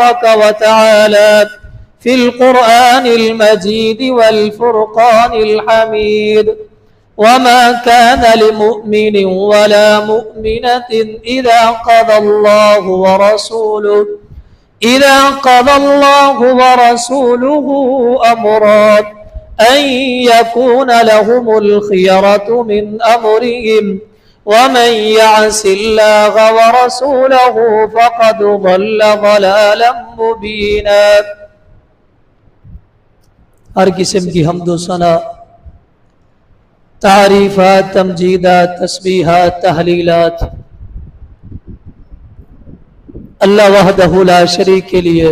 تبارك وتعالى في القرآن المجيد والفرقان الحميد: وما كان لمؤمن ولا مؤمنة إذا قضى الله ورسوله أمرا أن يكون لهم الخيرة من أمرهم ومن يعص الله ورسوله فقد ضل ضلالا مبينا۔ ہر قسم کی حمد و ثنا، تعریفات، تمجیدات، تسبیحات، تحلیلات اللہ وحدہ لا شریک کے لیے۔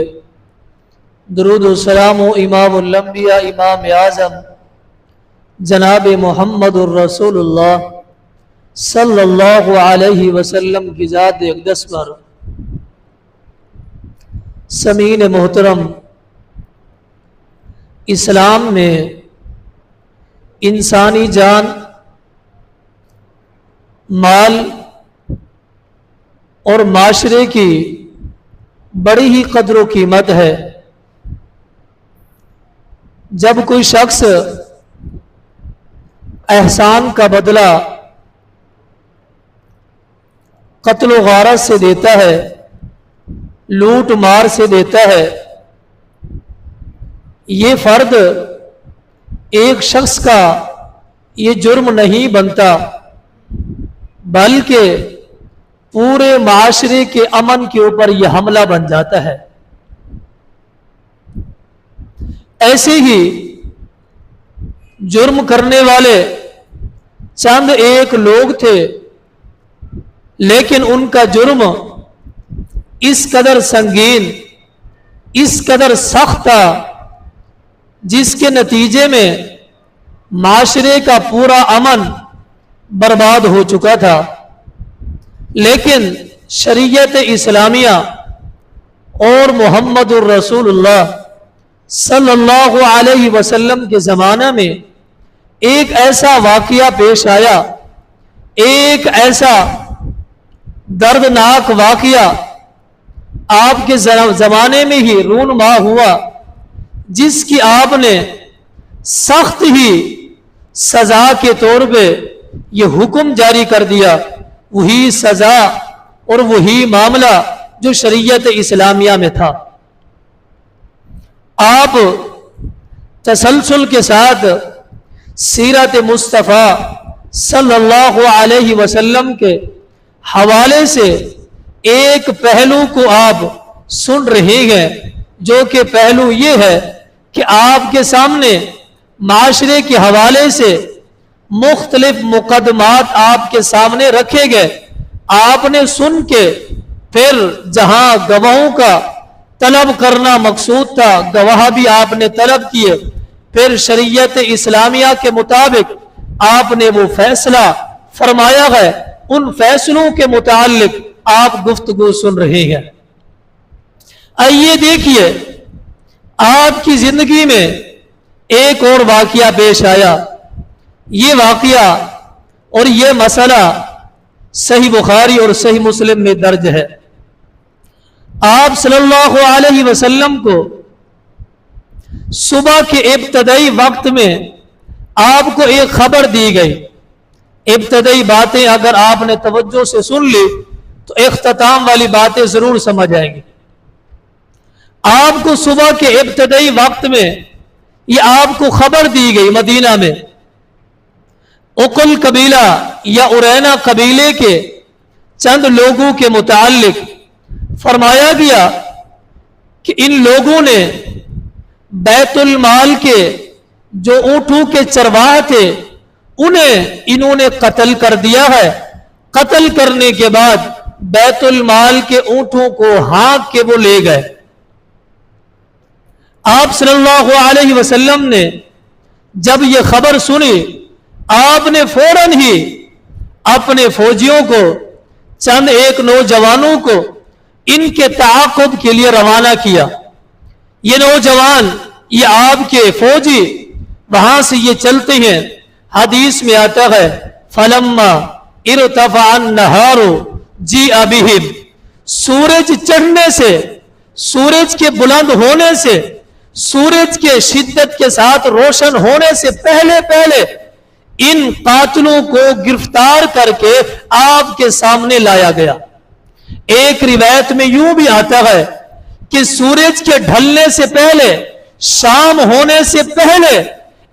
درود و سلام و امام الانبیاء، امام اعظم جناب محمد الرسول اللہ صلی اللہ علیہ وسلم کی ذات اقدس پر۔ سامعین محترم، اسلام میں انسانی جان، مال اور معاشرے کی بڑی ہی قدر و قیمت ہے۔ جب کوئی شخص احسان کا بدلہ قتل و غارت سے دیتا ہے، لوٹ مار سے دیتا ہے، یہ فرد ایک شخص کا یہ جرم نہیں بنتا، بلکہ پورے معاشرے کے امن کے اوپر یہ حملہ بن جاتا ہے۔ ایسے ہی جرم کرنے والے چند ایک لوگ تھے، لیکن ان کا جرم اس قدر سنگین، اس قدر سخت تھا، جس کے نتیجے میں معاشرے کا پورا امن برباد ہو چکا تھا۔ لیکن شریعت اسلامیہ اور محمد الرسول اللہ صلی اللہ علیہ وسلم کے زمانہ میں ایک ایسا واقعہ پیش آیا، ایک ایسا دردناک واقعہ آپ کے زمانے میں ہی رونما ہوا، جس کی آپ نے سخت ہی سزا کے طور پہ یہ حکم جاری کر دیا۔ وہی سزا اور وہی معاملہ جو شریعت اسلامیہ میں تھا۔ آپ تسلسل کے ساتھ سیرت مصطفیٰ صلی اللہ علیہ وسلم کے حوالے سے ایک پہلو کو آپ سن رہے ہیں، جو کہ پہلو یہ ہے کہ آپ کے سامنے معاشرے کے حوالے سے مختلف مقدمات آپ کے سامنے رکھے گئے۔ آپ نے سن کے پھر جہاں گواہوں کا طلب کرنا مقصود تھا، گواہ بھی آپ نے طلب کیے، پھر شریعت اسلامیہ کے مطابق آپ نے وہ فیصلہ فرمایا ہے، ان فیصلوں کے متعلق آپ گفتگو سن رہے ہیں۔ آئیے دیکھیے، آپ کی زندگی میں ایک اور واقعہ پیش آیا۔ یہ واقعہ اور یہ مسئلہ صحیح بخاری اور صحیح مسلم میں درج ہے۔ آپ صلی اللہ علیہ وسلم کو صبح کے ابتدائی وقت میں آپ کو ایک خبر دی گئی۔ ابتدائی باتیں اگر آپ نے توجہ سے سن لی تو اختتام والی باتیں ضرور سمجھ آئیں گی۔ آپ کو صبح کے ابتدائی وقت میں یہ آپ کو خبر دی گئی، مدینہ میں اقل قبیلہ یا ارینا قبیلے کے چند لوگوں کے متعلق فرمایا گیا کہ ان لوگوں نے بیت المال کے جو اونٹوں کے چرواہ تھے انہوں نے قتل کر دیا ہے۔ قتل کرنے کے بعد بیت المال کے اونٹوں کو ہانک کے وہ لے گئے۔ آپ صلی اللہ علیہ وسلم نے جب یہ خبر سنی، آپ نے فوراً ہی اپنے فوجیوں کو، چند ایک نوجوانوں کو ان کے تعاقب کے لیے روانہ کیا۔ یہ نوجوان، یہ آپ کے فوجی وہاں سے یہ چلتے ہیں، حدیث میں آتا ہے فَلَمَّا ارْتَفَعَ النَّهَارُ جِیءَ بِهِمْ، سورج چڑھنے سے सूरज के बुलंद होने से, सूरज के शिद्दत के साथ रोशन होने से पहले पहले इन कातिलों को गिरफ्तार करके आपके सामने लाया गया। एक रिवायत में यूं भी आता है कि सूरज के ढलने से पहले, शाम होने से पहले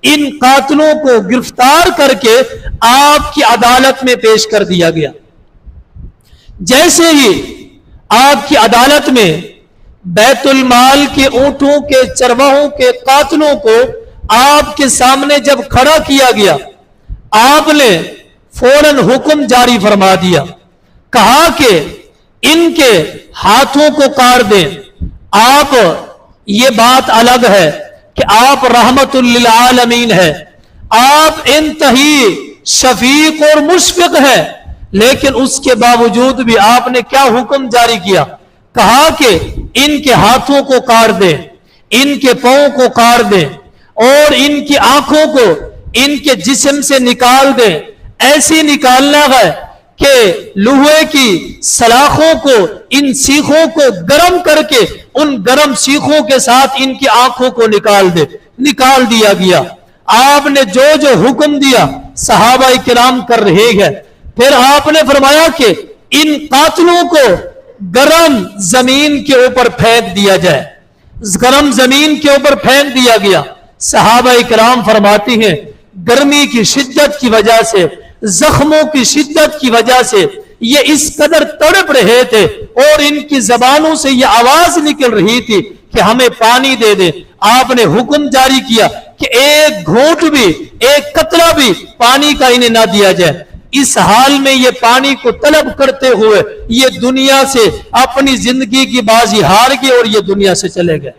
इन कातिलों को गिरफ्तार करके आपकी अदालत में पेश कर दिया गया। जैसे ही आपकी अदालत में बैतुल माल के ऊंटों के चरवाहों के कातिलों को आपके सामने जब खड़ा किया गया, आपने फौरन हुक्म जारी फरमा दिया, कहा कि इनके हाथों को काट दें। आप, ये बात अलग है कि आप रहमतुल लिल आलमीन है, आप इंतही शफीक और मुशफिक है, लेकिन उसके बावजूद भी आपने क्या हुक्म जारी किया? कहा कि इनके हाथों को काट दें, इनके पांव को काट दें और इनकी आंखों को इनके जिस्म से निकाल दें। ऐसी निकालना है कि लोहे की सलाखों को, इन सीखों को गर्म करके उन गर्म सीखों के साथ इनकी आंखों को निकाल दिया गया। आपने जो जो हुक्म दिया सहाबा किराम कर रहे हैं। फिर आपने फरमाया कि इन कातिलों को गरम जमीन के ऊपर फेंक दिया जाए। गरम जमीन के ऊपर फेंक दिया गया। सहाबा किराम फरमाती हैं, गर्मी की शिद्दत की वजह से, जख्मों की शिद्दत की वजह से ये इस कदर तड़प रहे थे और इनकी जबानों से ये आवाज निकल रही थी कि हमें पानी दे दे। आपने हुक्म जारी किया कि एक घूंट भी, एक कतरा भी पानी का इन्हें ना दिया जाए। इस हाल में ये पानी को तलब करते हुए ये दुनिया से अपनी जिंदगी की बाजी हार गए और ये दुनिया से चले गए।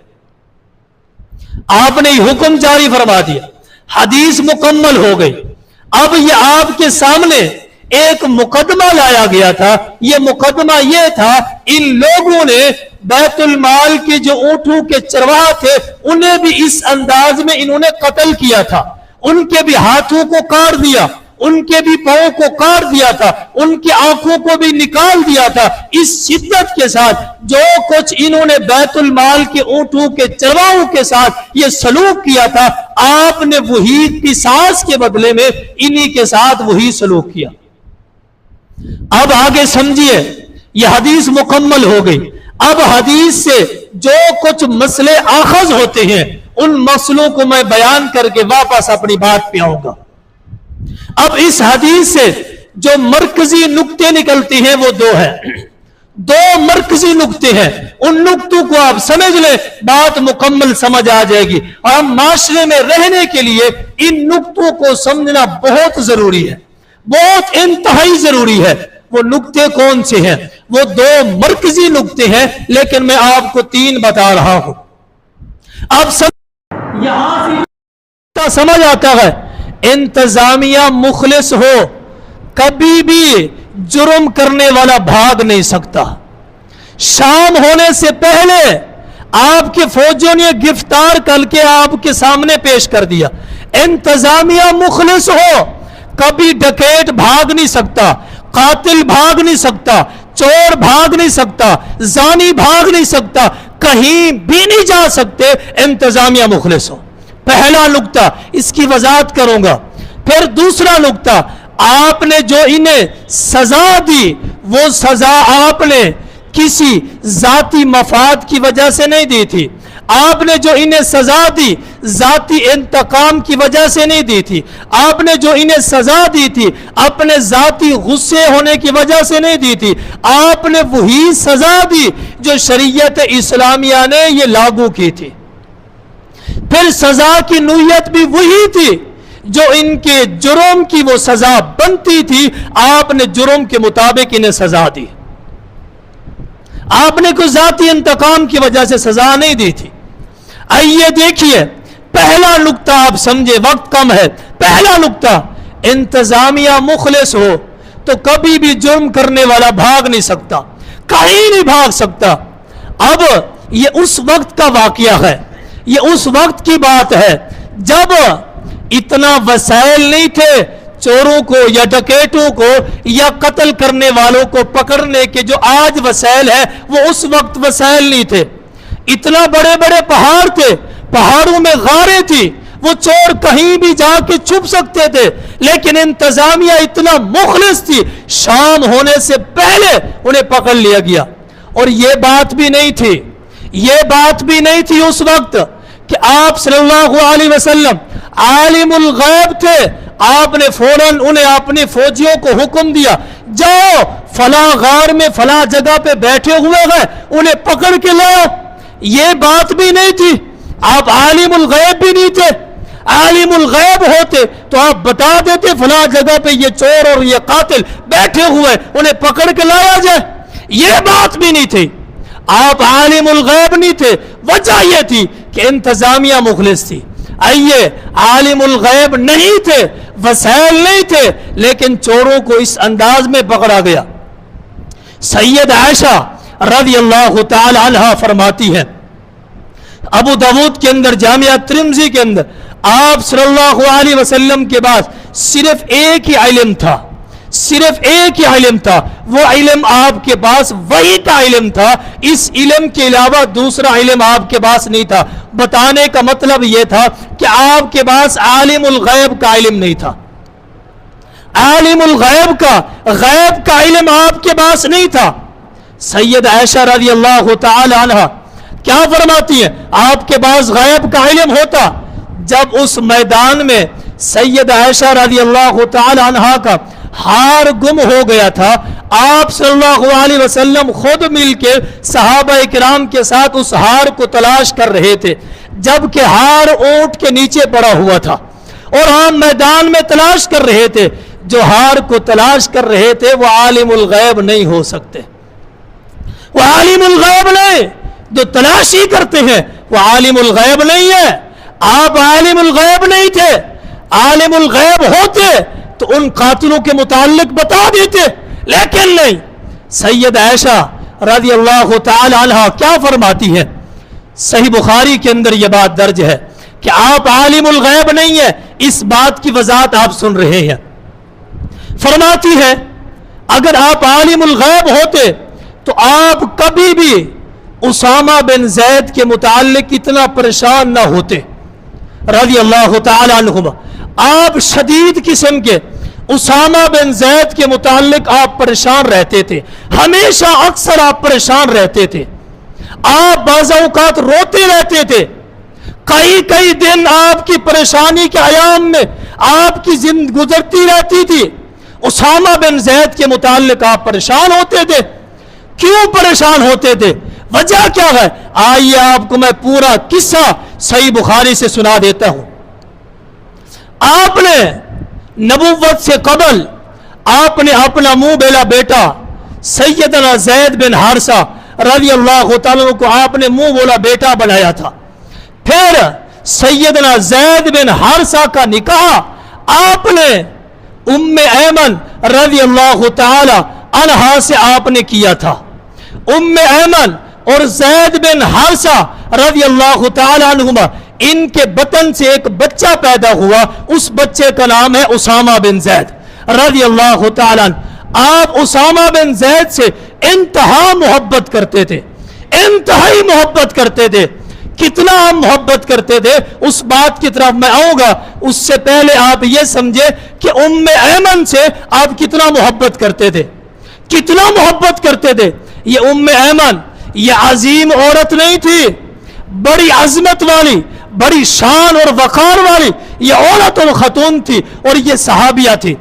आपने हुक्म जारी फरमा दिया, हदीस मुकम्मल हो गई। अब ये आपके सामने एक मुकदमा लाया गया था। ये मुकदमा ये था, इन लोगों ने बैतुल माल के जो ऊंटों के चरवाहा थे उन्हें भी इस अंदाज में इन्होंने कत्ल किया था। उनके भी हाथों को काट दिया, उनके भी पांवों को काट दिया था, उनकी आंखों को भी निकाल दिया था। इस शिद्दत के साथ जो कुछ इन्होंने बैतुल माल के ऊंटों के चरवाहों के साथ ये सलूक किया था, आपने वही किसास के बदले में इन्हीं के साथ वही सलूक किया। अब आगे समझिए, यह हदीस मुकम्मल हो गई। अब हदीस से जो कुछ मसले आखज होते हैं उन मसलों को मैं बयान करके वापस अपनी बात पे आऊंगा। अब इस हदीस से जो मरकजी नुक्ते निकलते हैं वो दो हैं। दो मरकजी नुक्ते हैं, उन नुक्तों को आप समझ लें, बात मुकम्मल समझ आ जाएगी। और हम माशरे में रहने के लिए इन नुक्तों को समझना बहुत जरूरी है, बहुत इंतहाई जरूरी है। वो नुक्ते कौन से हैं? वो दो मरकजी नुक्ते हैं, लेकिन मैं आपको तीन बता रहा हूं। अब यहां से समझ आता है, इंतजामिया मुखलिस हो, कभी भी जुर्म करने वाला भाग नहीं सकता। शाम होने से पहले आपके फौजियों ने गिरफ्तार करके आपके सामने पेश कर दिया। इंतजामिया मुखलिस हो, कभी डकैत भाग नहीं सकता, कातिल भाग नहीं सकता, चोर भाग नहीं सकता, जानी भाग नहीं सकता, कहीं भी नहीं जा सकते। इंतजामिया मुखलिस हो, पहला नुक्ता, इसकी वजाहत करूंगा। फिर दूसरा नुक्ता, आपने जो इन्हें सजा दी वो सजा आपने किसी जाती मफाद की वजह से नहीं दी थी। आपने जो इन्हें सजा दी जाती इंतकाम की वजह से नहीं दी थी। आपने जो इन्हें सजा दी थी अपने जाती गुस्से होने की वजह से नहीं दी थी। आपने वही सजा दी जो शरीयत इस्लामिया ने ये लागू की थी। फिर सजा की नूयत भी वही थी जो इनके जुर्म की वो सजा बनती थी। आपने जुर्म के मुताबिक इन्हें सजा दी। आपने कोई जाती इंतकाम की वजह से सजा नहीं दी थी। आइए देखिए, पहला नुक्ता आप समझे, वक्त कम है। पहला नुक्ता, इंतजामिया मुखलिस हो तो कभी भी जुर्म करने वाला भाग नहीं सकता, कहीं नहीं भाग सकता। अब ये उस वक्त का वाकया है, ये उस वक्त की बात है जब इतना वसाइल नहीं थे चोरों को या डकैतों को या कत्ल करने वालों को पकड़ने के। जो आज वसाइल है वो उस वक्त वसाइल नहीं थे। اتنا بڑے بڑے پہاڑ تھے، پہاڑوں میں غاریں تھی، وہ چور کہیں بھی جا کے چھپ سکتے تھے، لیکن انتظامیہ اتنا مخلص تھی، شام ہونے سے پہلے انہیں پکڑ لیا گیا۔ اور یہ بات بھی نہیں تھی اس وقت کہ آپ صلی اللہ علیہ وسلم عالم الغیب تھے، آپ نے فوراً انہیں اپنے فوجیوں کو حکم دیا، جاؤ فلاں غار میں فلاں جگہ پہ بیٹھے ہوئے ہیں، انہیں پکڑ کے لاؤ۔ یہ بات بھی نہیں تھی، آپ عالم الغیب بھی نہیں تھے۔ عالم الغیب ہوتے تو آپ بتا دیتے فلاں جگہ پہ یہ چور اور یہ قاتل بیٹھے ہوئے، انہیں پکڑ کے لایا جائے۔ یہ بات بھی نہیں تھی، آپ عالم الغیب نہیں تھے۔ وجہ یہ تھی کہ انتظامیہ مخلص تھی۔ آئیے، عالم الغیب نہیں تھے، وسائل نہیں تھے، لیکن چوروں کو اس انداز میں پکڑا گیا۔ سید عائشہ رضی اللہ تعالی عنہ فرماتی ہے، ابو داود کے اندر، جامعہ ترمذی کے اندر، آپ صلی اللہ علیہ وسلم کے بعد صرف ایک ہی علم تھا، وہ علم آپ کے پاس وہی کا علم تھا، اس علم کے علاوہ دوسرا علم آپ کے پاس نہیں تھا۔ بتانے کا مطلب یہ تھا کہ آپ کے پاس عالم الغیب کا علم نہیں تھا، عالم الغیب کا، غیب کا علم آپ کے پاس نہیں تھا۔ سید عائشہ رضی اللہ تعالی عنہ کیا فرماتی ہیں؟ آپ کے پاس غیب کا علم ہوتا۔ جب اس میدان میں سید عائشہ رضی اللہ تعالی عنہ کا ہار گم ہو گیا تھا، آپ صلی اللہ علیہ وسلم خود مل کے صحابہ کرام کے ساتھ اس ہار کو تلاش کر رہے تھے، جبکہ ہار اونٹ کے نیچے پڑا ہوا تھا اور ہم میدان میں تلاش کر رہے تھے۔ جو ہار کو تلاش کر رہے تھے وہ عالم الغیب نہیں ہو سکتے، وہ عالم الغیب نہیں، جو تلاشی کرتے ہیں وہ عالم الغیب نہیں ہے۔ آپ عالم الغیب نہیں تھے، عالم الغیب ہوتے تو ان قاتلوں کے متعلق بتا دیتے، لیکن نہیں۔ سید عائشہ رضی اللہ تعالی عنہ کیا فرماتی ہے؟ صحیح بخاری کے اندر یہ بات درج ہے کہ آپ عالم الغیب نہیں ہیں، اس بات کی وضاحت آپ سن رہے ہیں۔ فرماتی ہے اگر آپ عالم الغیب ہوتے تو آپ کبھی بھی اسامہ بن زید کے متعلق اتنا پریشان نہ ہوتے رضی اللہ تعالی عنہما۔ آپ شدید قسم کے اسامہ بن زید کے متعلق آپ پریشان رہتے تھے، ہمیشہ اکثر آپ پریشان رہتے تھے، آپ بعض اوقات روتے رہتے تھے، کئی دن آپ کی پریشانی کے ایام میں آپ کی زندگی گزرتی رہتی تھی۔ اسامہ بن زید کے متعلق آپ پریشان ہوتے تھے۔ کیوں پریشان ہوتے تھے؟ وجہ کیا ہے؟ آئیے آپ کو میں پورا قصہ صحیح بخاری سے سنا دیتا ہوں۔ آپ نے نبوت سے قبل آپ نے اپنا منہ بیلا بیٹا سیدنا زید بن حارثہ رضی اللہ تعالیٰ عنہ کو آپ نے منہ بولا بیٹا بنایا تھا۔ پھر سیدنا زید بن حارثہ کا نکاح آپ نے ام ایمن رضی اللہ تعالی عنہا سے آپ نے کیا تھا۔ ام ایمن اور زید بن حارثہ رضی اللہ تعالی عنہما، ان کے بطن سے ایک بچہ پیدا ہوا، اس بچے کا نام ہے اسامہ بن زید رضی اللہ تعالی عنہ۔ آپ اسامہ بن زید سے انتہا محبت کرتے تھے، انتہائی محبت کرتے تھے۔ کتنا ہم محبت کرتے تھے اس بات کی طرف میں آؤں گا، اس سے پہلے آپ یہ سمجھے کہ ام ایمن سے آپ کتنا محبت کرتے تھے، کتنا محبت کرتے تھے۔ یہ ام ایمن یہ عظیم عورت نہیں تھی، بڑی عظمت والی، بڑی شان اور وقار والی یہ عورت اور خاتون تھی، اور یہ صحابیہ تھی۔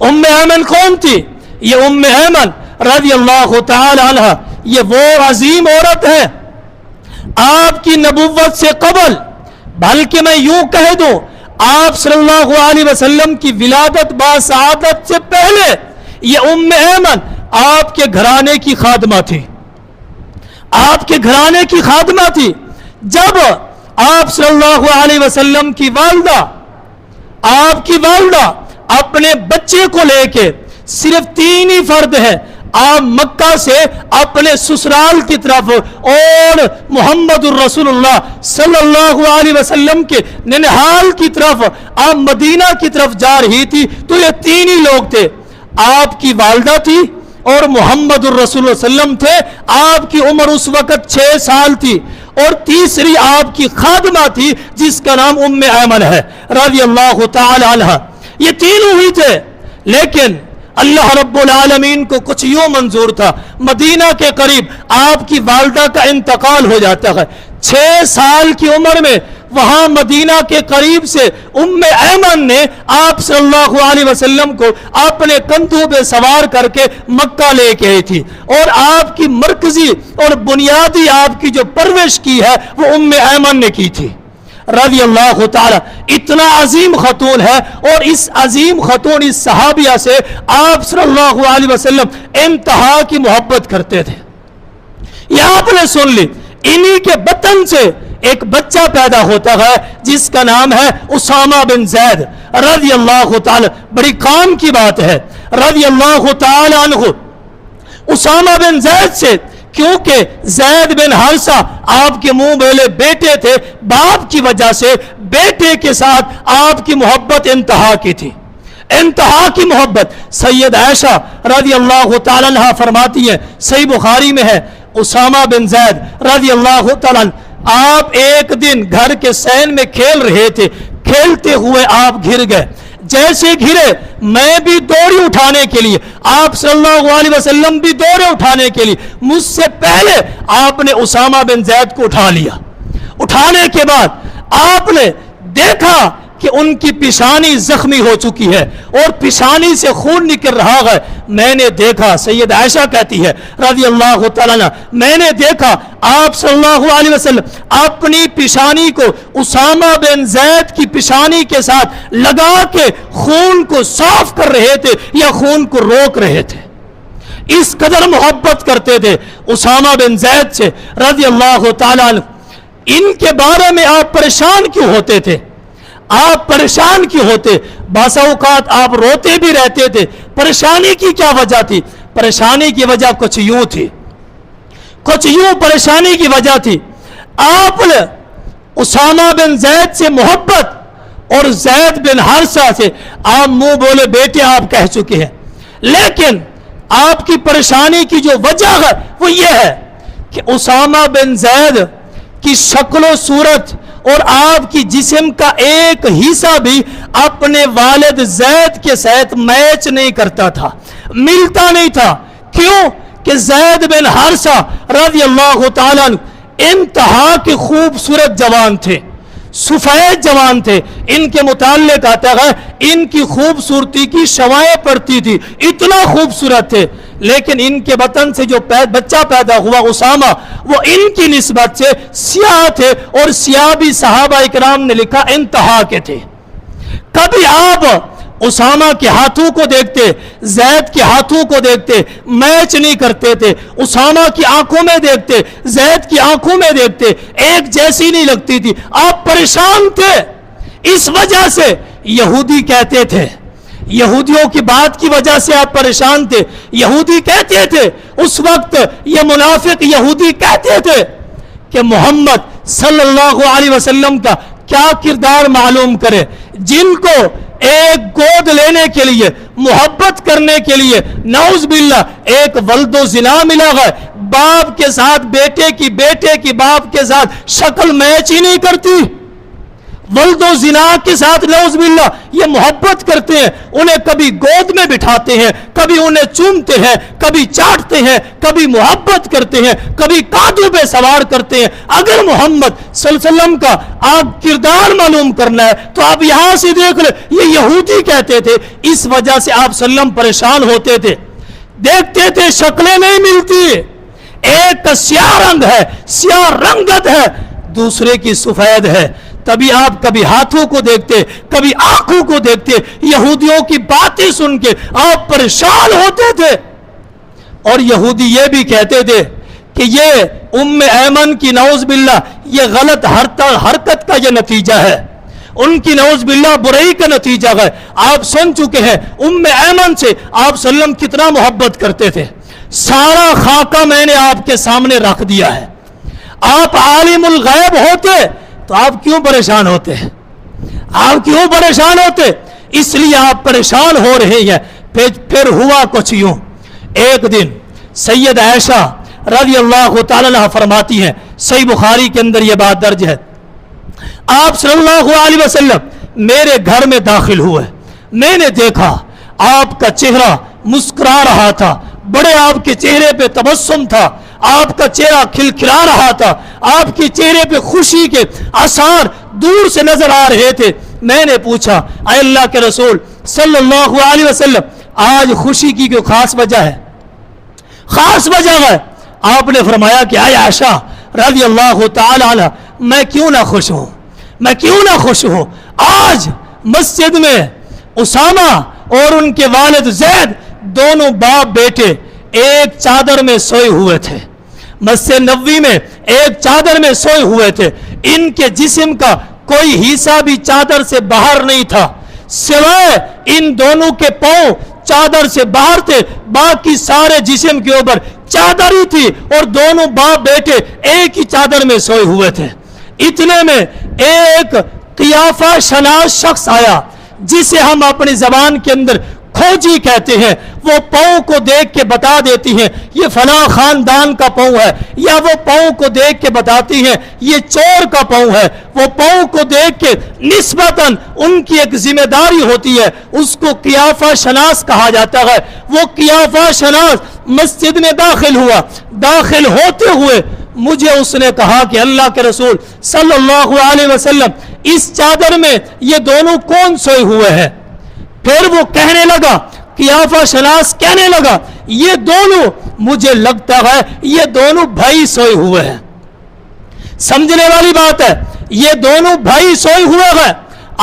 ام ایمن کون تھی؟ یہ ام ایمن رضی اللہ تعالی عنہ یہ وہ عظیم عورت ہے آپ کی نبوت سے قبل، بلکہ میں یوں کہہ دوں آپ صلی اللہ علیہ وسلم کی ولادت باسعادت سے پہلے یہ ام ایمن آپ کے گھرانے کی خادمہ تھی، آپ کے گھرانے کی خادمہ تھی۔ جب آپ صلی اللہ علیہ وسلم کی والدہ، آپ کی والدہ اپنے بچے کو لے کے، صرف 3 ہی فرد ہیں، آپ مکہ سے اپنے سسرال کی طرف اور محمد الرسول اللہ صلی اللہ علیہ وسلم کے ننہال کی طرف، آپ مدینہ کی طرف جا رہی تھی، تو یہ 3 ہی لوگ تھے۔ آپ کی والدہ تھی، اور محمد الرسول وسلم تھے. آپ کی عمر اس وقت 6 سال تھی. اور تیسری آپ کی خادمہ تھی جس کا نام ایمن ہے رضی اللہ تعالی عنہ. یہ تینوں ہی تھے. لیکن اللہ رب العالمین کو کچھ یوں منظور تھا. مدینہ کے قریب آپ کی والدہ کا انتقال ہو جاتا ہے. 6 سال کی عمر میں وہاں مدینہ کے قریب سے ایمن نے آپ صلی اللہ علیہ وسلم کو اپنے کندھوں پہ سوار کر کے مکہ لے کے آئی تھی. اور آپ کی مرکزی اور بنیادی آپ کی جو پرورش کی ہے وہ ایمن نے کی تھی رضی اللہ تعالی. اتنا عظیم خاتون ہے. اور اس عظیم خاتون اس صحابیہ سے آپ صلی اللہ علیہ وسلم انتہا کی محبت کرتے تھے. یہ آپ نے سن لی. انہی کے بطن سے ایک بچہ پیدا ہوتا ہے جس کا نام ہے اسامہ بن زید رضی اللہ تعالی. بڑی کام کی بات ہے رضی اللہ تعالی عنہ. اسامہ بن زید سے, کیونکہ زید بن حارثہ آپ کے منہ بولے بیٹے تھے, باپ کی وجہ سے بیٹے کے ساتھ آپ کی محبت انتہا کی تھی. انتہا کی محبت. سید عائشہ رضی اللہ تعالی عنہ فرماتی ہے, صحیح بخاری میں ہے, اسامہ بن زید رضی اللہ تعالی عنہ آپ ایک دن گھر کے صحن میں کھیل رہے تھے. کھیلتے ہوئے آپ گر گئے. جیسے گرے میں بھی دوڑی اٹھانے کے لیے, آپ صلی اللہ علیہ وسلم بھی دوڑے اٹھانے کے لیے. مجھ سے پہلے آپ نے اسامہ بن زید کو اٹھا لیا. اٹھانے کے بعد آپ نے دیکھا کہ ان کی پیشانی زخمی ہو چکی ہے اور پیشانی سے خون نکل رہا ہے. میں نے دیکھا, سید عائشہ کہتی ہے رضی اللہ تعالیٰ عنہ, میں نے دیکھا آپ صلی اللہ علیہ وسلم اپنی پیشانی کو اسامہ بن زید کی پیشانی کے ساتھ لگا کے خون کو صاف کر رہے تھے یا خون کو روک رہے تھے. اس قدر محبت کرتے تھے اسامہ بن زید سے رضی اللہ تعالیٰ عنہ. ان کے بارے میں آپ پریشان کیوں ہوتے تھے؟ آپ پریشان کیوں ہوتے؟ بعض اوقات آپ روتے بھی رہتے تھے. پریشانی کی کیا وجہ تھی؟ پریشانی کی وجہ کچھ یوں تھی, کچھ یوں پریشانی کی وجہ تھی. آپ نے اسامہ بن زید سے محبت اور زید بن حارثہ سے آپ منہ بولے بیٹے آپ کہہ چکے ہیں. لیکن آپ کی پریشانی کی جو وجہ ہے وہ یہ ہے کہ اسامہ بن زید کی شکل و صورت اور آپ کی جسم کا ایک حصہ بھی اپنے والد زید کے ساتھ میچ نہیں کرتا تھا, ملتا نہیں تھا. کیوں کہ زید بن حارثہ رضی اللہ تعالیٰ عنہ انتہا کے خوبصورت جوان تھے, سفید جوان تھے. ان کے متعلق آتا ہے ان کی خوبصورتی کی شوائیں پڑتی تھی, اتنا خوبصورت تھے. لیکن ان کے بطن سے جو بچہ پیدا ہوا اسامہ, وہ ان کی نسبت سے سیاہ تھے اور سیاہ بھی صحابہ اکرام نے لکھا انتہا کے تھے. کبھی آپ اسامہ کے ہاتھوں کو دیکھتے, زید کے ہاتھوں کو دیکھتے, میچ نہیں کرتے تھے. اسامہ کی آنکھوں میں دیکھتے, زید کی آنکھوں میں دیکھتے, ایک جیسی نہیں لگتی تھی. آپ پریشان تھے. اس وجہ سے یہودی کہتے تھے, یہودیوں کی بات کی وجہ سے آپ پریشان تھے. یہودی کہتے تھے اس وقت, یہ منافق یہودی کہتے تھے کہ محمد صلی اللہ علیہ وسلم کا کیا کردار معلوم کرے, جن کو ایک گود لینے کے لیے, محبت کرنے کے لیے نعوذ باللہ ایک ولد و زنا ملا ہے. باپ کے ساتھ بیٹے کی, بیٹے کی باپ کے ساتھ شکل میچ ہی نہیں کرتی. ولد و زنا کے ساتھ نعوذ باللہ یہ محبت کرتے ہیں. انہیں کبھی گود میں بٹھاتے ہیں, کبھی انہیں چومتے ہیں, کبھی چاٹتے ہیں, کبھی محبت کرتے ہیں, کبھی کانٹوں پہ سوار کرتے ہیں. اگر محمد صلی اللہ علیہ وسلم کا آپ کردار معلوم کرنا ہے تو آپ یہاں سے دیکھ لیں, یہ یہودی کہتے تھے. اس وجہ سے آپ صلی اللہ علیہ وسلم پریشان ہوتے تھے. دیکھتے تھے شکلیں نہیں ملتی, ایک کا سیاہ رنگ ہے, سیاہ رنگت ہے, دوسرے کی سفید ہے. تبھی آپ کبھی ہاتھوں کو دیکھتے, کبھی آنکھوں کو دیکھتے. یہودیوں کی باتیں سن کے آپ پریشان ہوتے تھے. اور یہودی یہ بھی کہتے تھے کہ یہ ایمن کی نعوذ باللہ یہ غلط حرکت کا یہ نتیجہ ہے, ان کی نعوذ باللہ برائی کا نتیجہ ہے. آپ سن چکے ہیں ایمن سے آپ صلی اللہ علیہ وسلم کتنا محبت کرتے تھے. سارا خاکہ میں نے آپ کے سامنے رکھ دیا ہے. آپ عالم الغیب ہوتے تو آپ کیوں پریشان ہوتے ہیں؟ آپ کیوں پریشان ہوتے؟ اس لیے آپ پریشان ہو رہے ہیں. پھر ہوا کچھ یوں. एक दिन सैयद आयशा रज़ी अल्लाह तआला अन्हा फरमाती हैं, सही बुखारी के अंदर यह बात दर्ज है, आप सल्लल्लाहु अलैहि वसल्लम मेरे घर में दाखिल हुए, मैंने देखा आपका चेहरा मुस्कुरा रहा था, बड़े आपके चेहरे पे तबस्सुम था, आपका चेहरा खिलखिला रहा था, आपके चेहरे पे खुशी के आसार दूर से नजर आ रहे थे। मैंने पूछा, ऐ अल्लाह के रसूल सल्लल्लाहु अलैहि वसल्लम, आज खुशी की कोई खास वजह है? खास वजह है? आपने फरमाया कि आय आयशा रज़ी अल्लाह तआला अन्हा, मैं क्यों ना खुश हूं, मैं क्यों ना खुश हूं। आज मस्जिद में उसामा और उनके वालिद ज़ैद दोनों बाप बेटे एक चादर में सोए हुए थे, मस्जिद नबवी में एक चादर में सोए हुए थे। इनके जिस्म का कोई हिस्सा भी चादर से बाहर नहीं था, सिवाय इन दोनों के पांव चादर से बाहर थे, बाकी सारे जिस्म के ऊपर चादर ही थी और दोनों बाप बेटे एक ही चादर में सोए हुए थे। इतने में एक कियाफा शनास शख्स आया, जिसे हम अपनी जबान के अंदर खोजी कहते हैं। वो पाँव को देख के बता देती हैं ये फला खानदान का पाँव है, या वो पाँव को देख के बताती हैं ये चोर का पाँव है। वो पाँव को देख के निस्बतन उनकी एक जिम्मेदारी होती है, उसको कियाफा शनास कहा जाता है। वो कियाफा शनास मस्जिद में दाखिल हुआ, दाखिल होते हुए मुझे उसने कहा कि अल्लाह के रसूल सल्लल्लाहु अलैहि वसल्लम, इस चादर में ये दोनों कौन सोए हुए हैं? फिर वो कहने लगा, कियाफा शनास कहने लगा, ये दोनों, मुझे लगता है ये दोनों भाई सोए हुए हैं। समझने वाली बात है, ये दोनों भाई सोए हुए हैं।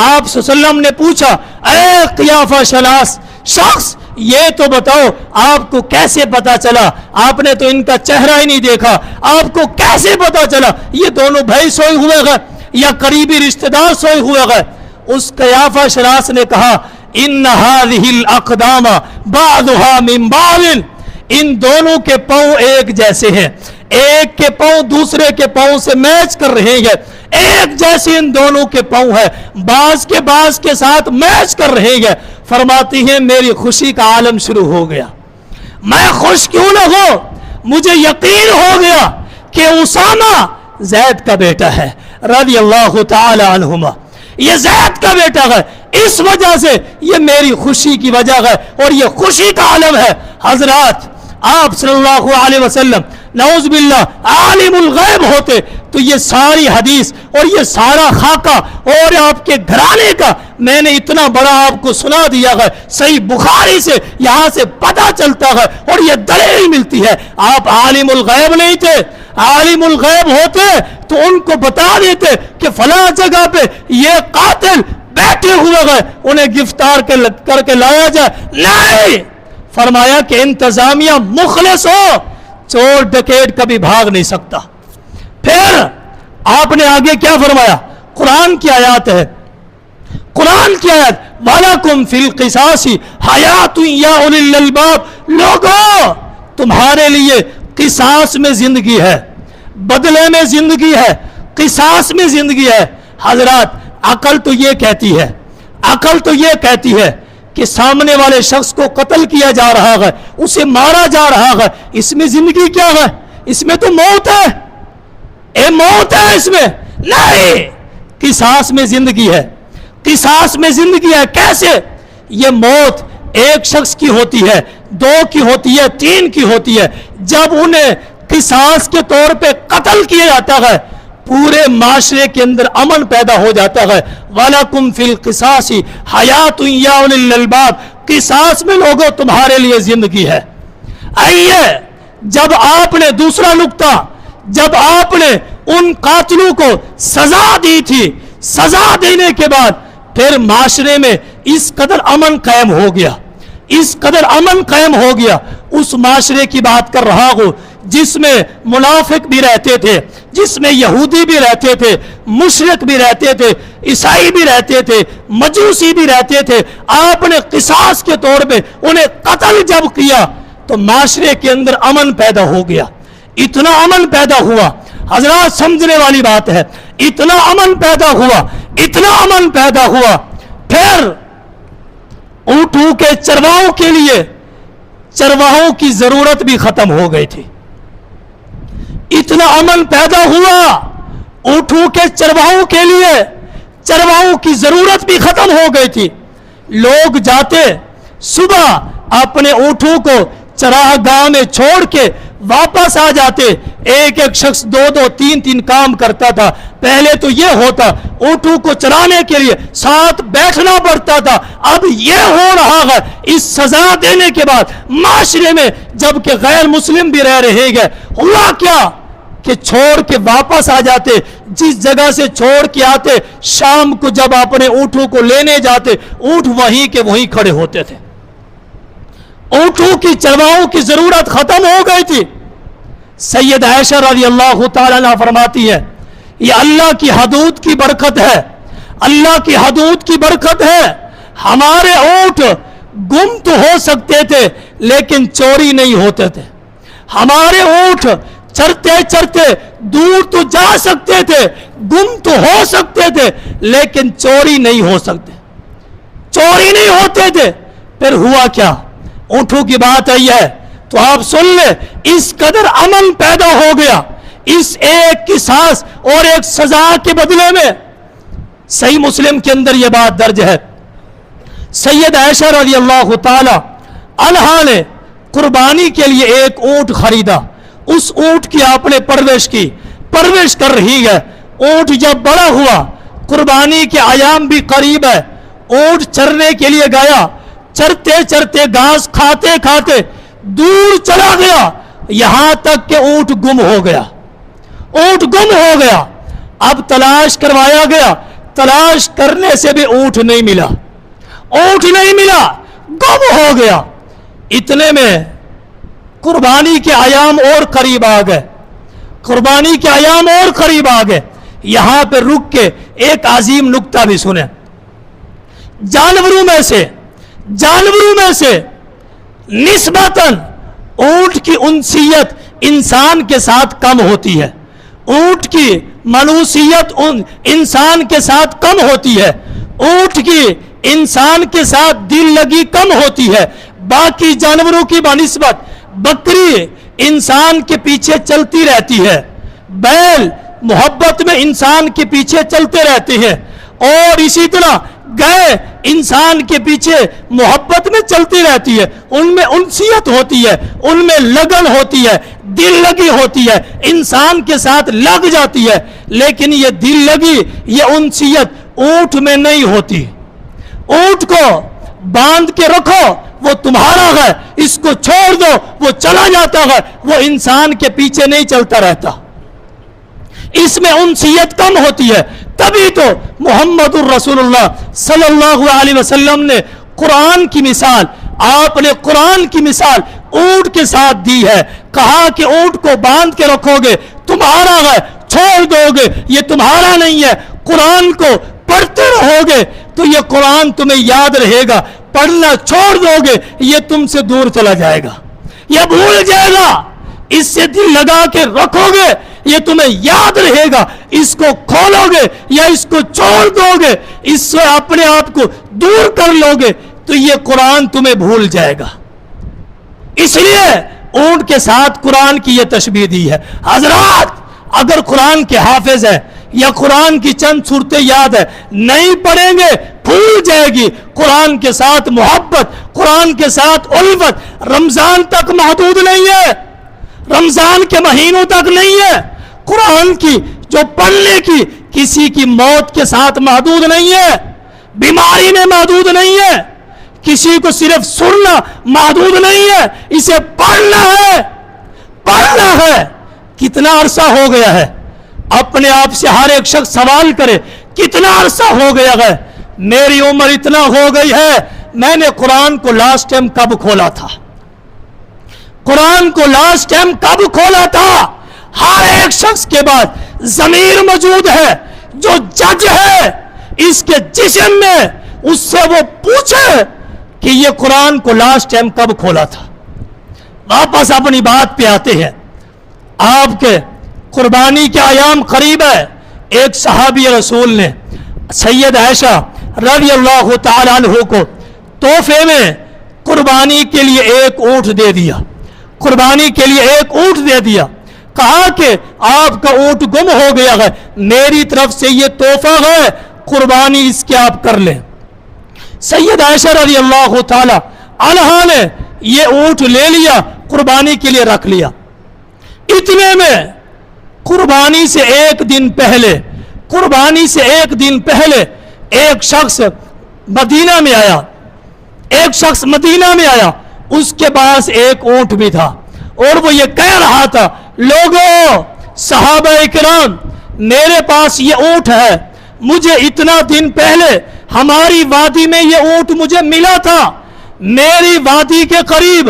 आप सल्लल्लाहु ने पूछा, ऐ कियाफा शनास शख्स, ये तो बताओ आपको कैसे पता चला? आपने तो इनका चेहरा ही नहीं देखा, आपको कैसे पता चला ये दोनों भाई सोए हुए हैं या करीबी रिश्तेदार सोए हुए हैं? उस कियाफा शनास ने कहा, इन हाज़िहिल अक़दामा बाज़ुहा मिन बाज़िन, इन दोनों के पांव एक जैसे हैं, एक के पांव दूसरे के पांव से मैच कर रहे हैं, एक जैसे इन दोनों के पांव है, बाज के साथ मैच कर रहे हैं। फरमाती हैं मेरी खुशी का आलम शुरू हो गया। मैं खुश क्यों ना हो, मुझे यकीन हो गया कि उसामा ज़ैद का बेटा है रज़ी अल्लाह तआला अन्हुमा, ये ज़ैद का बेटा है, इस वजह से ये मेरी खुशी की वजह है और ये खुशी का आलम है। हजरात, आप सल्लल्लाहु अलैहि वसल्लम नऊज़ बिल्लाह आलिमुल गैब होते तो ये सारी हदीस और ये सारा खाका और आपके घराने का मैंने इतना बड़ा आपको सुना दिया है। सही बुखारी से यहाँ से पता चलता है और ये दलील मिलती है। आप आलिमुल गैब नहीं थे, आलिमुल गैब होते तो उनको बता देते कि फला जगह पे ये कातिल बैठे हुए गए, उन्हें गिरफ्तार करके लाया जाए। नहीं, फरमाया कि इंतजामिया मुखलिस हो, चोर डकैत कभी भाग नहीं सकता। फिर आपने आगे क्या फरमाया? कुरान की आयत है, कुरान की आयत, वलकुम फिल क़िसासी हयातुन या उलिल अलबाब, लोगों तुम्हारे लिए किसास में जिंदगी है, बदले में जिंदगी है, किसास में जिंदगी है। हजरात, अकल तो ये कहती है, अकल तो ये कहती है कि सामने वाले शख्स को कत्ल किया जा रहा है, उसे मारा जा रहा है, इसमें जिंदगी क्या है? इसमें तो मौत है, मौत है इसमें। नहीं, किसास में जिंदगी है, किसास में जिंदगी है। कैसे? ये मौत एक शख्स की होती है, दो की होती है, तीन की होती है। जब उन्हें किसास के तौर पे कत्ल किया जाता है, पूरे माशरे के अंदर अमन पैदा हो जाता है। वलकुम फिल क़िसासी हयातुन या उलिल अलबाब, किसास में लोगों तुम्हारे लिए जिंदगी है। आइए, जब आपने दूसरा नुक्ता, जब आपने उन कातिलों को सजा दी थी, सजा देने के बाद फिर माशरे में इस कदर अमन कायम हो गया, इस कदर अमन कायम हो गया। उस माशरे की बात कर रहा हूं जिसमें मुनाफिक भी रहते थे, जिसमें यहूदी भी रहते थे, मुशरिक भी रहते थे, ईसाई भी रहते थे, मजूसी भी रहते थे। आपने किसास के तौर पे उन्हें कत्ल जब किया तो माशरे के अंदर अमन पैदा हो गया। इतना अमन पैदा हुआ, हजरात समझने वाली बात है, इतना अमन पैदा हुआ, इतना अमन पैदा हुआ। फिर ऊँटों के चरवाओं के लिए चरवाहों की जरूरत भी खत्म हो गई थी। इतना अमन पैदा हुआ ऊँटों के चरवाहों के लिए, चरवाहों की जरूरत भी खत्म हो गई थी। लोग जाते सुबह अपने ऊँटों को चरागाह में छोड़ के वापस आ जाते। एक एक शख्स दो दो तीन तीन काम करता था। पहले तो ये होता ऊँटों को चराने के लिए साथ बैठना पड़ता था, अब ये हो रहा है। इस सजा देने के बाद माशरे में जबकि गैर मुस्लिम भी रह रहे हैं, हुआ क्या कि छोड़ के वापस आ जाते। जिस जगह से छोड़ के आते, शाम को जब अपने ऊँटों को लेने जाते, ऊँट वहीं के वहीं खड़े होते थे। ऊँटों की चरवाहों की जरूरत खत्म हो गई थी। सैयद आयशा रज़ी अल्लाह तआला अन्हा फरमाती है, ये अल्लाह की हदूद की बरकत है, अल्लाह की हदूद की बरकत है। हमारे ऊँट गुम तो हो सकते थे लेकिन चोरी नहीं होते थे। हमारे ऊँट चरते चरते दूर तो जा सकते थे, गुम तो हो सकते थे लेकिन चोरी नहीं हो सकते, चोरी नहीं होते थे। फिर हुआ क्या? ऊँटों की बात आई है तो आप सुन ले, इस कदर अमन पैदा हो गया इस एक की सांस और एक सजा के बदले में। सही मुस्लिम के अंदर यह बात दर्ज है, सैयद आयशा रज़ी अल्लाह तआला अन्हा ने कुर्बानी के लिए एक ऊँट खरीदा। उस ऊँट की आपने परवरिश कर रही है। ऊँट जब बड़ा हुआ, कुर्बानी के आयाम भी करीब है, ऊँट चरने के लिए गया। चरते चरते घास खाते खाते दूर चला गया, यहां तक कि ऊँट गुम हो गया। ऊँट गुम हो गया। अब तलाश करवाया गया, तलाश करने से भी ऊँट नहीं मिला, ऊँट नहीं मिला, गुम हो गया। इतने में कुर्बानी के आयाम और करीब आ गए, कुर्बानी के आयाम और करीब आ गए। यहां पे रुक के एक अजीम नुक्ता भी सुने। जानवरों में से निस्बतन ऊँट की उनसियत इंसान के साथ कम होती है, ऊँट की मनुसियत इंसान के साथ कम होती है, ऊँट की इंसान के साथ दिल लगी कम होती है। बाकी जानवरों की बनिस्बत बकरी इंसान के पीछे चलती रहती है, बैल मोहब्बत में इंसान के पीछे चलते रहते हैं, और इसी तरह गाय इंसान के पीछे मोहब्बत में चलती रहती है। उनमें उनसियत होती है, उनमें लगन होती है, दिल लगी होती है, इंसान के साथ लग जाती है। लेकिन ये दिल लगी, ये उनसियत ऊँट में नहीं होती। ऊँट को बांध के रखो, वो तुम्हारा है, इसको छोड़ दो, वो चला जाता है, वो इंसान के पीछे नहीं चलता रहता। इसमें उनसियत कम होती है। तभी तो मुहम्मदुर रसूलुल्लाह सल्लल्लाहु अलैहि वसल्लम ने कुरान की मिसाल, आपने कुरान की मिसाल ऊँट के साथ दी है। कहा कि ऊँट को बांध के रखोगे तुम्हारा है, छोड़ दोगे ये तुम्हारा नहीं है। कुरान को पढ़ते रहोगे तो ये कुरान तुम्हें याद रहेगा, पढ़ना छोड़ दोगे ये तुमसे दूर चला जाएगा, ये भूल जाएगा। इससे दिल लगा के रखोगे ये तुम्हें याद रहेगा, इसको खोलोगे या इसको छोड़ दोगे, इससे अपने आप को दूर कर लोगे तो ये कुरान तुम्हें भूल जाएगा। इसलिए ऊँट के साथ कुरान की ये तशबीह दी है। हजरात, अगर कुरान के हाफिज है या कुरान की चंद सूरतें याद है, नहीं पढ़ेंगे भूल जाएगी। कुरान के साथ मोहब्बत, कुरान के साथ उल्फत रमजान तक महदूद नहीं है, रमजान के महीनों तक नहीं है। कुरान की जो पढ़ने की किसी की मौत के साथ महदूद नहीं है, बीमारी में महदूद नहीं है, किसी को सिर्फ सुनना महदूद नहीं है, इसे पढ़ना है, पढ़ना है। कितना अरसा हो गया है, अपने आप से हर एक शख्स सवाल करे, कितना अरसा हो गया है? मेरी उम्र इतना हो गई है, मैंने कुरान को लास्ट टाइम कब खोला था? कुरान को लास्ट टाइम कब खोला था? हर एक शख्स के बाद ज़मीर मौजूद है, जो जज है इसके जिस्म में, उससे वो पूछे कि ये कुरान को लास्ट टाइम कब खोला था। वापस अपनी बात पे आते हैं। आपके कुर्बानी के आयाम करीब है। एक सहाबी रसूल ने सैयद आयशा रज़ी अल्लाह तआला अन्हु को तोहफे में कुर्बानी के लिए एक ऊंट दे दिया, कुर्बानी के लिए एक ऊंट दे दिया। कहा कि आपका ऊंट गुम हो गया है, मेरी तरफ से ये तोहफा है, कुर्बानी इसके आप कर लें। सैयद आयशा रज़ी अल्लाह ताला अन्हा ने ये ऊंट ले लिया, कुर्बानी के लिए रख लिया। इतने में कुर्बानी से एक दिन पहले, कुर्बानी से एक दिन पहले एक शख्स मदीना में आया, एक शख्स मदीना में आया, उसके पास एक ऊंट भी था और वो ये कह रहा था, लोगों, सहाबा इकराम, मेरे पास ये ऊंट है, मुझे इतना दिन पहले हमारी वादी में ये ऊंट मुझे मिला था। मेरी वादी के करीब,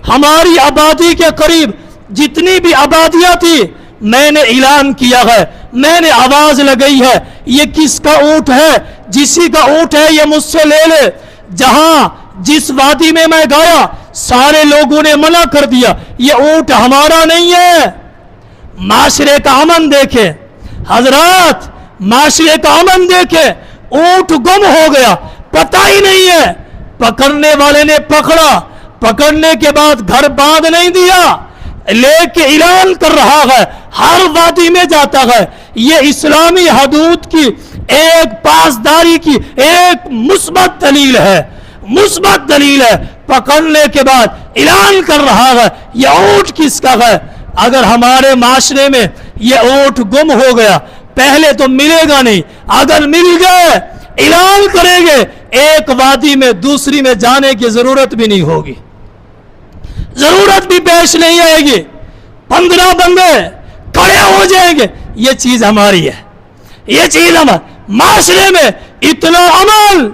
हमारी आबादी के करीब जितनी भी आबादियां थी, मैंने ऐलान किया है, मैंने आवाज लगाई है, ये किसका ऊंट है, जिसी का ऊंट है ये मुझसे ले ले। जहां जिस वादी में मैं गया, सारे लोगों ने मना कर दिया, ये ऊंट हमारा नहीं है। माशरे का अमन देखे हजरात, माशरे का अमन देखे, ऊंट गुम हो गया, पता ही नहीं है। पकड़ने वाले ने पकड़ा, पकड़ने के बाद घर बांध नहीं दिया, लेके ऐलान कर रहा है, हर वादी में जाता है। ये इस्लामी हदूद की एक पासदारी की एक मुस्बत दलील है, मुस्बत दलील है। पकड़ने के बाद ऐलान कर रहा है, ये ऊंट किसका है। अगर हमारे माशरे में ये ऊंट गुम हो गया, पहले तो मिलेगा नहीं, अगर मिल गए ऐलान करेंगे, एक वादी में दूसरी में जाने की जरूरत भी नहीं होगी, जरूरत भी पेश नहीं आएगी, 15 बंदे खड़े हो जाएंगे, ये चीज हमारी है, ये चीज हमारी। माशरे में इतना अमल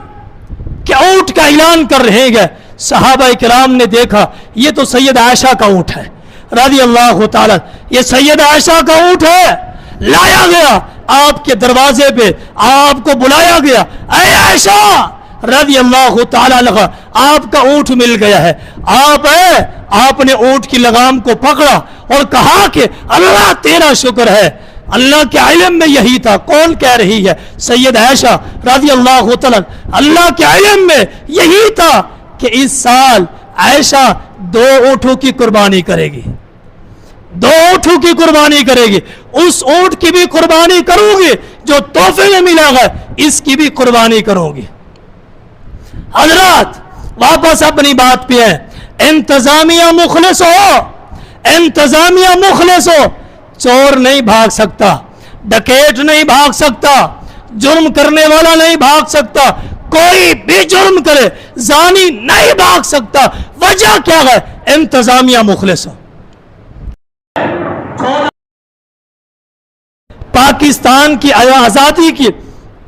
कि ऊंट का ऐलान कर रहे हैं। सहाबा इकराम ने देखा, ये तो सैयद आयशा का ऊंट है रज़ी अल्लाह ताला, ये सैयद आयशा का ऊंट है। लाया गया आपके दरवाजे पे, आपको बुलाया गया, ऐ आयशा रज़ी अल्लाह ताला अन्हा, आपका ऊंट मिल गया है। आप है, आपने ऊंट की लगाम को पकड़ा और कहा कि अल्लाह तेरा शुक्र है, अल्लाह के इल्म में यही था। कौन कह रही है? सैयद आयशा रज़ी अल्लाह ताला, अल्लाह के इल्म में यही था कि इस साल आयशा 2 ऊंटों की कुर्बानी करेगी, 2 ऊंटों की कुर्बानी करेगी। उस ऊंट की भी कुर्बानी करूंगी जो तोहफे में मिला है, इसकी भी कुर्बानी करूंगी। हजरात वापस अपनी बात पे है, इंतजामिया मुखलिस हो, इंतजामिया मुखलिस हो। चोर नहीं भाग सकता, डकैत नहीं भाग सकता, जुर्म करने वाला नहीं भाग सकता, कोई भी जुर्म करे जानी नहीं भाग सकता। वजह क्या है? इंतजामिया मुखलिस हो। पाकिस्तान की आजादी की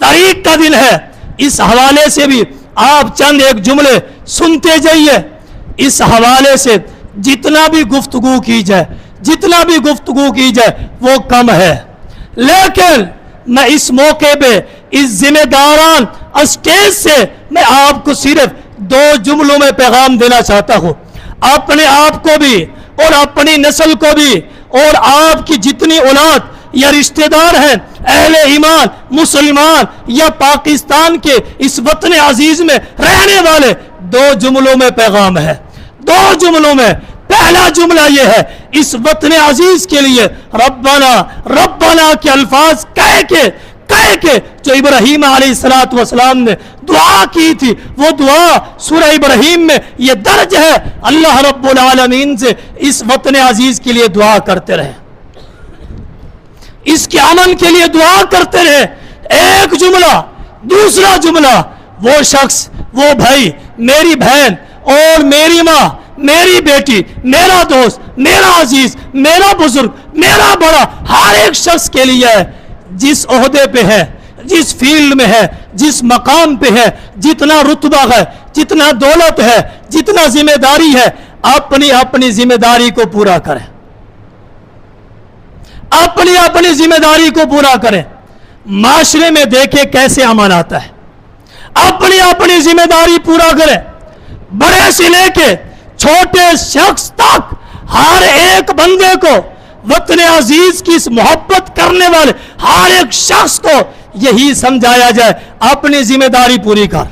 तारीख का दिन है, इस हवाले से भी आप चंद एक जुमले सुनते जाइए। इस हवाले से जितना भी गुफ्तगू की जाए, जितना भी गुफ्तगू की जाए वो कम है। लेकिन मैं इस मौके पे, इस जिम्मेदारान स्टेज से मैं आपको सिर्फ 2 जुमलों में पैगाम देना चाहता हूं, अपने आप को भी और अपनी नस्ल को भी, और आपकी जितनी औलाद या रिश्तेदार हैं, अहले ईमान मुसलमान या पाकिस्तान के इस वतन अजीज में रहने वाले, 2 जुमलों में पैगाम है, 2 जुमलों में। पहला जुमला यह है, इस वतन अजीज के लिए रब्बना रब्बना के अल्फाज कह के जो इब्राहीम अलैहिस्सलातु वस्सलाम ने दुआ की थी, वो दुआ सूरह इब्राहीम में ये दर्ज है। अल्लाह रब्बुल आलमीन से इस वतन अजीज के लिए दुआ करते रहे, इसके अमन के लिए दुआ करते रहे। एक जुमला। दूसरा जुमला, वो शख्स, वो भाई, मेरी बहन और मेरी माँ, मेरी बेटी, मेरा दोस्त, मेरा अजीज, मेरा बुजुर्ग, मेरा बड़ा, हर एक शख्स के लिए है, जिस ओहदे पे है, जिस फील्ड में है, जिस मकाम पे है, जितना रुतबा है, जितना दौलत है, जितना जिम्मेदारी है, अपनी अपनी जिम्मेदारी को पूरा करें, अपनी अपनी जिम्मेदारी को पूरा करें। माशरे में देखे कैसे अमन आता है, अपनी अपनी जिम्मेदारी पूरा करें। बड़े से लेके छोटे शख्स तक हर एक बंदे को, वतन अजीज की इस मोहब्बत करने वाले हर एक शख्स को यही समझाया जाए, अपनी जिम्मेदारी पूरी कर,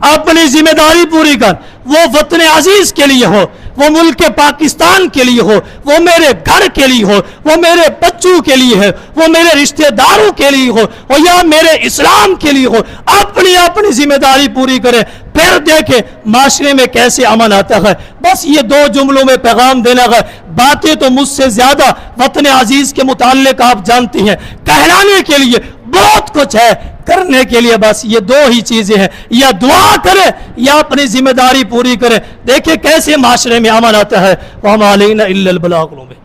अपनी जिम्मेदारी पूरी कर। وہ वतन अजीज के लिए हो, वो मुल्क पाकिस्तान के लिए हो, वो मेरे घर के लिए हो, वो मेरे बच्चों के लिए है, वो मेरे रिश्तेदारों के लिए हो, और या मेरे इस्लाम के लिए हो, अपनी अपनी जिम्मेदारी पूरी करे, फिर देखे माशरे में कैसे अमन आता है। बस ये दो जुमलों में पैगाम देना है। बातें तो मुझसे ज्यादा वतन अजीज के मुताल्लिक आप जानती हैं, कहलाने के लिए बहुत कुछ है, करने के लिए बस ये दो ही चीजें हैं, या दुआ करे या अपनी जिम्मेदारी पूरी करे। देखे कैसे माशरे में अमन आता है। वमा अलैना इल्लल बलागुल मुबीन।